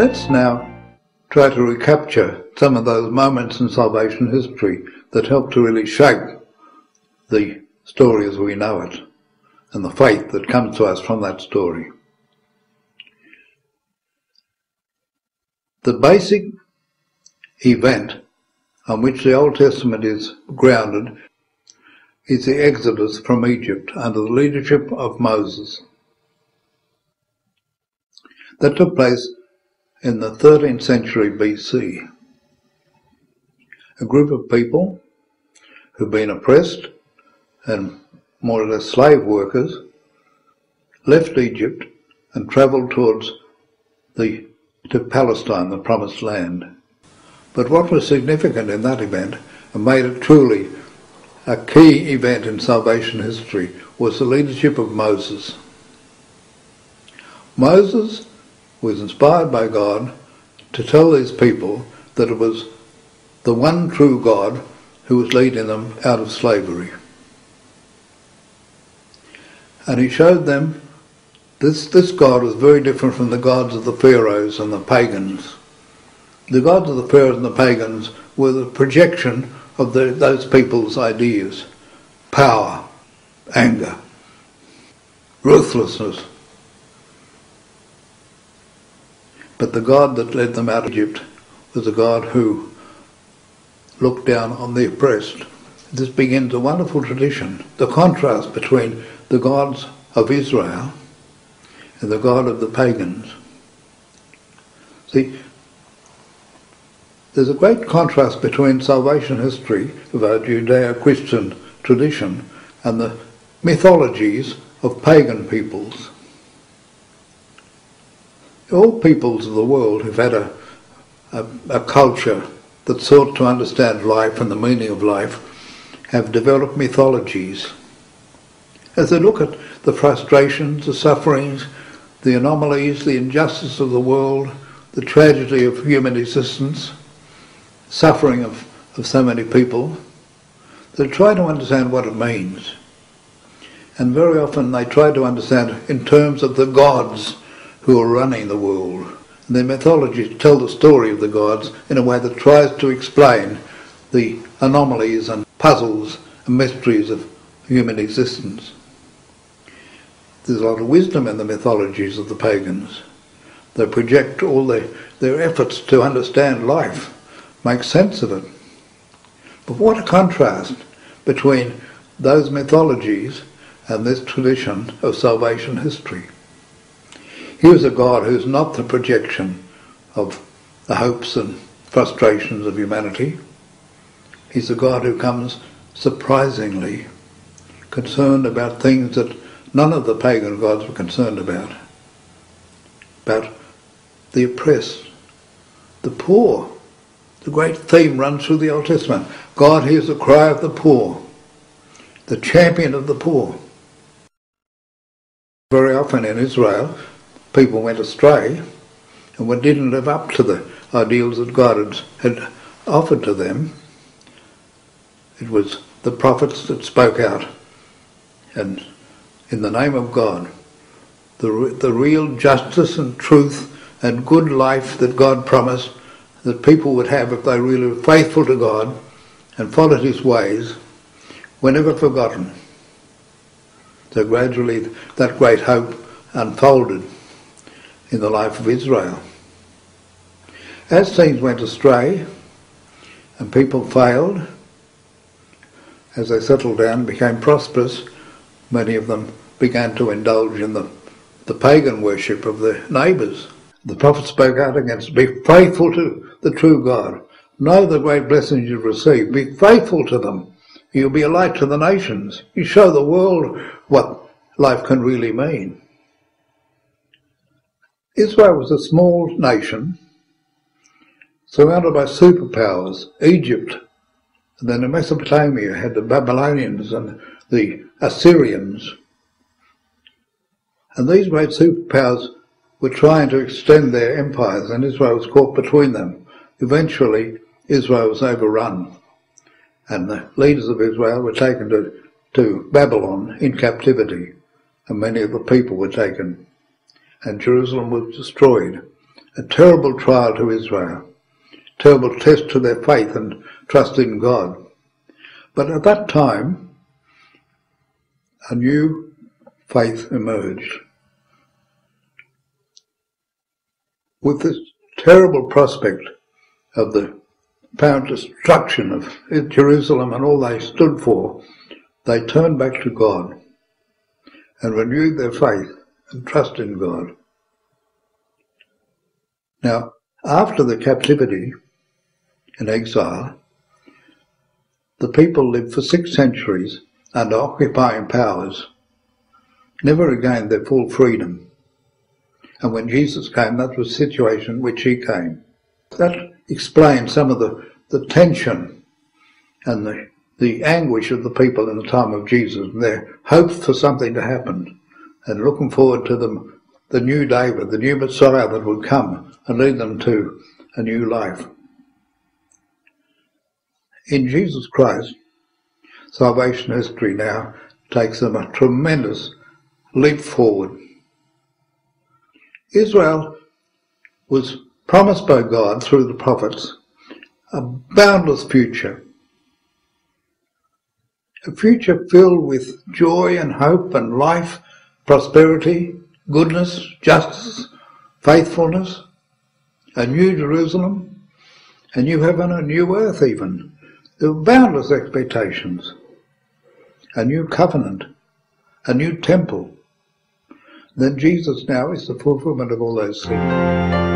Let's now try to recapture some of those moments in salvation history that help to really shape the story as we know it and the faith that comes to us from that story. The basic event on which the Old Testament is grounded is the Exodus from Egypt under the leadership of Moses. That took place in the 13th century BC. A group of people who've been oppressed and more or less slave workers left Egypt and travelled towards to Palestine, the Promised Land. But what was significant in that event and made it truly a key event in salvation history was the leadership of Moses. Moses was inspired by God to tell these people that it was the one true God who was leading them out of slavery. And he showed them this God was very different from the gods of the pharaohs and the pagans. The gods of the pharaohs and the pagans were the projection of those people's ideas: power, anger, ruthlessness. But the God that led them out of Egypt was a God who looked down on the oppressed. This begins a wonderful tradition, the contrast between the gods of Israel and the God of the pagans. See, there's a great contrast between salvation history of our Judeo-Christian tradition and the mythologies of pagan peoples. All peoples of the world who've had a culture that sought to understand life and the meaning of life have developed mythologies. As they look at the frustrations, the sufferings, the anomalies, the injustice of the world, the tragedy of human existence, suffering of so many people, they try to understand what it means. And very often they try to understand it in terms of the gods who are running the world. And their mythologies tell the story of the gods in a way that tries to explain the anomalies and puzzles and mysteries of human existence. There's a lot of wisdom in the mythologies of the pagans. They project all their efforts to understand life, make sense of it. But what a contrast between those mythologies and this tradition of salvation history. Here's a God who's not the projection of the hopes and frustrations of humanity. He's a God who comes surprisingly concerned about things that none of the pagan gods were concerned about the oppressed, the poor. The great theme runs through the Old Testament. God hears the cry of the poor, the champion of the poor. Very often in Israel, people went astray and didn't live up to the ideals that God had offered to them. It was the prophets that spoke out, and in the name of God, the real justice and truth and good life that God promised that people would have if they really were faithful to God and followed his ways, were never forgotten. So gradually that great hope unfolded in the life of Israel. As things went astray and people failed, as they settled down, became prosperous, many of them began to indulge in the pagan worship of their neighbours. The prophet spoke out against, be faithful to the true God. Know the great blessings you've received. Be faithful to them. You'll be a light to the nations. You show the world what life can really mean. Israel was a small nation surrounded by superpowers. Egypt, and then in Mesopotamia had the Babylonians and the Assyrians. And these great superpowers were trying to extend their empires, and Israel was caught between them. Eventually, Israel was overrun, and the leaders of Israel were taken to Babylon in captivity, and many of the people were taken, and Jerusalem was destroyed, a terrible trial to Israel, terrible test to their faith and trust in God. But at that time, a new faith emerged. With this terrible prospect of the apparent destruction of Jerusalem and all they stood for, they turned back to God and renewed their faith and trust in God. Now, after the captivity and exile, the people lived for 6 centuries under occupying powers, never regained their full freedom. And when Jesus came, that was the situation in which he came. That explains some of the tension and the anguish of the people in the time of Jesus, and their hope for something to happen, and looking forward to the new David, the new Messiah that would come and lead them to a new life. In Jesus Christ, salvation history now takes them a tremendous leap forward. Israel was promised by God through the prophets a boundless future, a future filled with joy and hope and life, prosperity, goodness, justice, faithfulness, a new Jerusalem, a new heaven, a new earth even. There were boundless expectations, a new covenant, a new temple. Then Jesus now is the fulfillment of all those things.